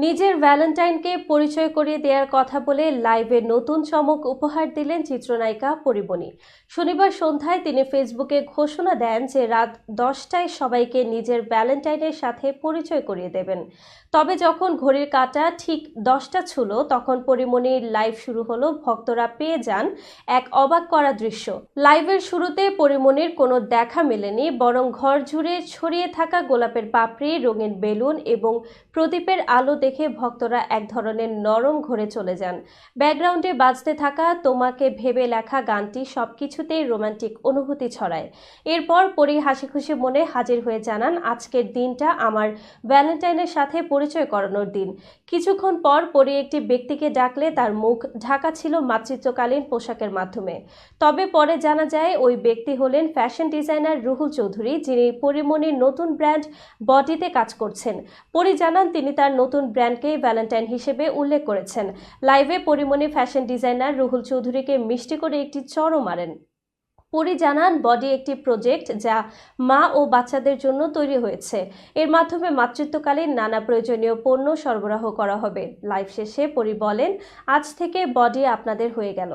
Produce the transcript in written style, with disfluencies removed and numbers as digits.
নিজের ভ্যালেন্টাইনকে পরিচয় করিয়ে দেওয়ার কথা বলে লাইভে নতুন চমক উপহার দিলেন চিত্রনায়িকা পরীমণি। শনিবার সন্ধ্যায় তিনি ফেসবুকে ঘোষণা দেন যে রাত 10টায় সবাইকে নিজের ভ্যালেন্টাইনের সাথে পরিচয় করিয়ে দেবেন। তবে যখন ঘড়ির কাঁটা ঠিক 10টা ছুঁলো তখন পরীমণির লাইভ শুরু হলো। ভক্তরা পেয়ে যান এক অবাক করা দৃশ্য। লাইভের শুরুতে পরীমণির কোনো দেখা মেলেনি, বরং ঘর জুড়ে ছড়িয়ে থাকা গোলাপের পাপড়ি, রঙিন বেলুন এবং প্রদীপের আলো দেখে ভক্তরা এক ধরনের নরম ঘোরে চলে যান। ব্যাকগ্রাউন্ডে বাজতে থাকা তোমাকে ভেবে লেখা গানটি সবকিছুতেই রোমান্টিক অনুভূতি ছড়ায়। এরপর পরি হাসিখুশি মনে হাজির হয়ে জানান, আজকের দিনটা আমার ভ্যালেন্টাইনের সাথে পরিচয় করানোর দিন। কিছুক্ষণ পর পরি একটি ব্যক্তিকে ডাকলে তার মুখ ঢাকা ছিল মাতৃত্বকালীন পোশাকের মাধ্যমে। তবে পরে জানা যায় ওই ব্যক্তি হলেন ফ্যাশন ডিজাইনার রুহুল চৌধুরী, যিনি পরীমণির নতুন ব্র্যান্ড বডিতে কাজ করছেন। পরি জানান তিনি তার নতুন ব্র্যান্ডকে ভ্যালেন্টাইন হিসেবে উল্লেখ করেছেন। লাইভে পরীমণি ফ্যাশন ডিজাইনার রুহুল চৌধুরীকে মিষ্টি করে একটি চড়ও মারেন। পরি জানান বডি একটি প্রজেক্ট যা মা ও বাচ্চাদের জন্য তৈরি হয়েছে। এর মাধ্যমে মাতৃত্বকালীন নানা প্রয়োজনীয় পণ্য সরবরাহ করা হবে। লাইভ শেষে পরি বলেন, আজ থেকে বডি আপনাদের হয়ে গেল।